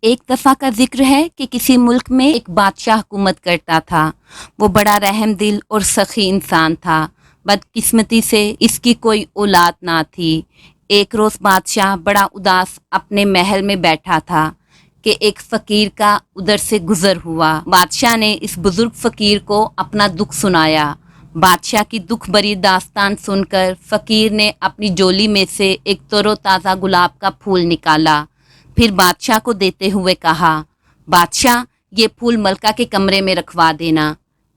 ایک دفعہ کا ذکر ہے کہ کسی ملک میں ایک بادشاہ حکومت کرتا تھا۔ وہ بڑا رحم دل اور سخی انسان تھا۔ بدقسمتی سے اس کی کوئی اولاد نہ تھی۔ ایک روز بادشاہ بڑا اداس اپنے محل میں بیٹھا تھا کہ ایک فقیر کا ادھر سے گزر ہوا۔ بادشاہ نے اس بزرگ فقیر کو اپنا دکھ سنایا۔ بادشاہ کی دکھ بری داستان سن کر فقیر نے اپنی جولی میں سے ایک تر و تازہ گلاب کا پھول نکالا، پھر بادشاہ کو دیتے ہوئے کہا، بادشاہ یہ پھول ملکہ کے کمرے میں رکھوا دینا۔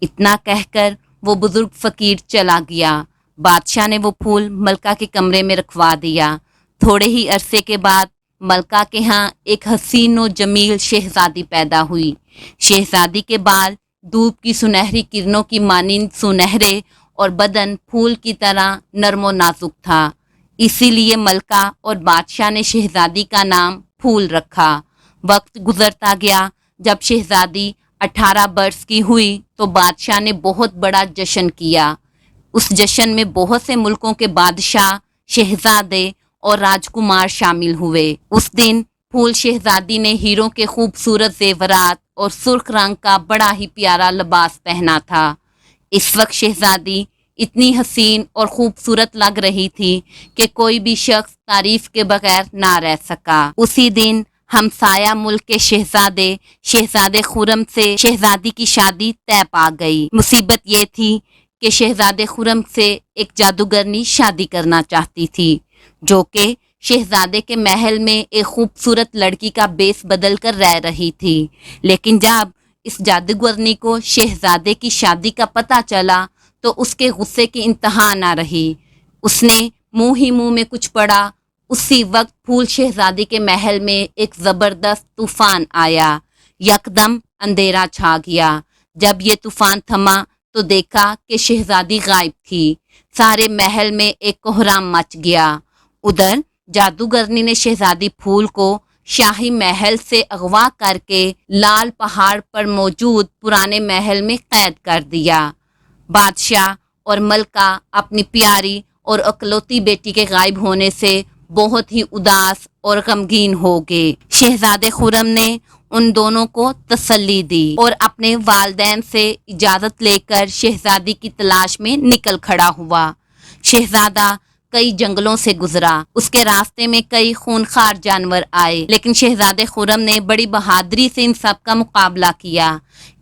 اتنا کہہ کر وہ بزرگ فقیر چلا گیا۔ بادشاہ نے وہ پھول ملکہ کے کمرے میں رکھوا دیا۔ تھوڑے ہی عرصے کے بعد ملکہ کے ہاں ایک حسین و جمیل شہزادی پیدا ہوئی۔ شہزادی کے بال دھوپ کی سنہری کرنوں کی مانند سنہرے اور بدن پھول کی طرح نرم و نازک تھا، اسی لیے ملکہ اور بادشاہ نے شہزادی کا نام پھول رکھا۔ وقت گزرتا گیا۔ جب شہزادی 18 برس کی ہوئی تو بادشاہ نے بہت بڑا جشن کیا۔ اس جشن میں بہت سے ملکوں کے بادشاہ، شہزادے اور راجکمار شامل ہوئے۔ اس دن پھول شہزادی نے ہیروں کے خوبصورت زیورات اور سرخ رنگ کا بڑا ہی پیارا لباس پہنا تھا۔ اس وقت شہزادی اتنی حسین اور خوبصورت لگ رہی تھی کہ کوئی بھی شخص تعریف کے بغیر نہ رہ سکا۔ اسی دن ہمسایہ ملک کے شہزادے خرم سے شہزادی کی شادی طے پا گئی۔ مصیبت یہ تھی کہ شہزادے خرم سے ایک جادوگرنی شادی کرنا چاہتی تھی، جو کہ شہزادے کے محل میں ایک خوبصورت لڑکی کا بیس بدل کر رہ رہی تھی۔ لیکن جب اس جادوگرنی کو شہزادے کی شادی کا پتہ چلا تو اس کے غصے کی انتہا نہ رہی۔ اس نے منہ میں کچھ پڑا۔ اسی وقت پھول شہزادی کے محل میں ایک زبردست طوفان آیا۔ یکدم اندھیرا چھا گیا۔ جب یہ طوفان تھما تو دیکھا کہ شہزادی غائب تھی۔ سارے محل میں ایک کوہرام مچ گیا۔ ادھر جادوگرنی نے شہزادی پھول کو شاہی محل سے اغوا کر کے لال پہاڑ پر موجود پرانے محل میں قید کر دیا۔ بادشاہ اور ملکہ اپنی پیاری اور اکلوتی بیٹی کے غائب ہونے سے بہت ہی اداس اور غمگین ہو گئے۔ شہزادے خرم نے ان دونوں کو تسلی دی اور اپنے والدین سے اجازت لے کر شہزادی کی تلاش میں نکل کھڑا ہوا۔ شہزادہ کئی جنگلوں سے گزرا۔ اس کے راستے میں کئی خونخوار جانور آئے، لیکن شہزادے خرم نے بڑی بہادری سے ان سب کا مقابلہ کیا۔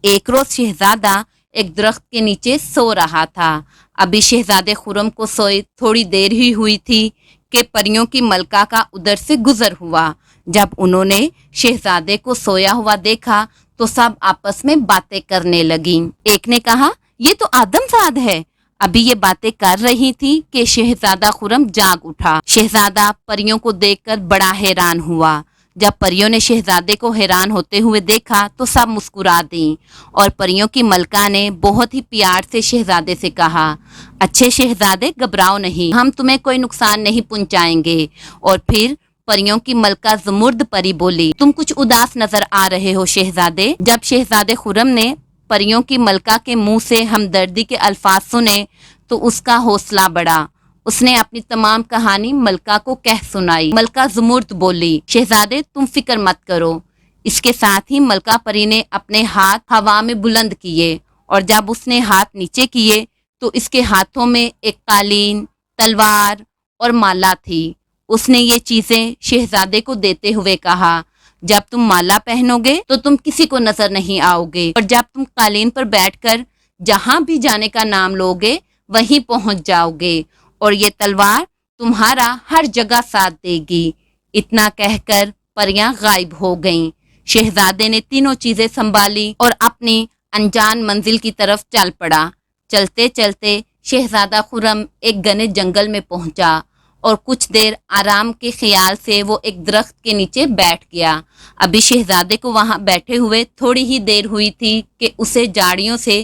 ایک روز شہزادہ ایک درخت کے نیچے سو رہا تھا۔ ابھی شہزادے خرم کو سوئے تھوڑی دیر ہی ہوئی تھی کہ پریوں کی ملکہ کا ادھر سے گزر ہوا۔ جب انہوں نے شہزادے کو سویا ہوا دیکھا تو سب آپس میں باتیں کرنے لگیں۔ ایک نے کہا، یہ تو آدم زاد ہے۔ ابھی یہ باتیں کر رہی تھی کہ شہزادہ خرم جاگ اٹھا۔ شہزادہ پریوں کو دیکھ کر بڑا حیران ہوا۔ جب پریوں نے شہزادے کو حیران ہوتے ہوئے دیکھا تو سب مسکرا دیں، اور پریوں کی ملکہ نے بہت ہی پیار سے شہزادے سے کہا، اچھے شہزادے گھبراؤ نہیں، ہم تمہیں کوئی نقصان نہیں پہنچائیں گے۔ اور پھر پریوں کی ملکہ زمرد پری بولی، تم کچھ اداس نظر آ رہے ہو شہزادے۔ جب شہزادے خرم نے پریوں کی ملکہ کے منہ سے ہمدردی کے الفاظ سنے تو اس کا حوصلہ بڑھا۔ اس نے اپنی تمام کہانی ملکہ کو کہہ سنائی۔ ملکہ زمرد بولی، شہزادے تم فکر مت کرو۔ اس کے ساتھ ہی ملکہ پری نے اپنے ہاتھ ہوا میں بلند کیے، اور جب اس نے ہاتھ نیچے کیے تو اس کے ہاتھوں میں ایک قالین، تلوار اور مالا تھی۔ اس نے یہ چیزیں شہزادے کو دیتے ہوئے کہا، جب تم مالا پہنو گے تو تم کسی کو نظر نہیں آؤ گے، اور جب تم قالین پر بیٹھ کر جہاں بھی جانے کا نام لوگے وہیں پہنچ جاؤ گے، اور یہ تلوار تمہارا ہر جگہ ساتھ دے گی۔ اتنا کہہ کر پریاں غائب ہو گئیں۔ شہزادے نے تینوں چیزیں سنبھالی اور اپنی انجان منزل کی طرف چل پڑا۔ چلتے چلتے شہزادہ خرم ایک گھنے جنگل میں پہنچا، اور کچھ دیر آرام کے خیال سے وہ ایک درخت کے نیچے بیٹھ گیا۔ ابھی شہزادے کو وہاں بیٹھے ہوئے تھوڑی ہی دیر ہوئی تھی کہ اسے جھاڑیوں سے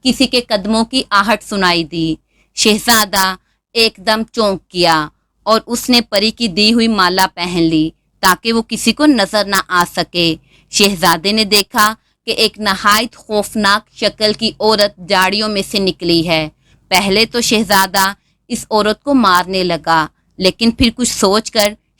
کسی کے قدموں کی آہٹ سنائی دی۔ شہزادہ ایک دم چونک گیا اور اس نے پری کی دی ہوئی مالا پہن لی تاکہ وہ کسی کو نظر نہ آ سکے۔ شہزادے نے دیکھا کہ ایک نہایت خوفناک شکل کی عورت جھاڑیوں میں سے نکلی ہے۔ پہلے تو شہزادہ اس عورت کو مارنے لگا، لیکن پھر کچھ سوچ کر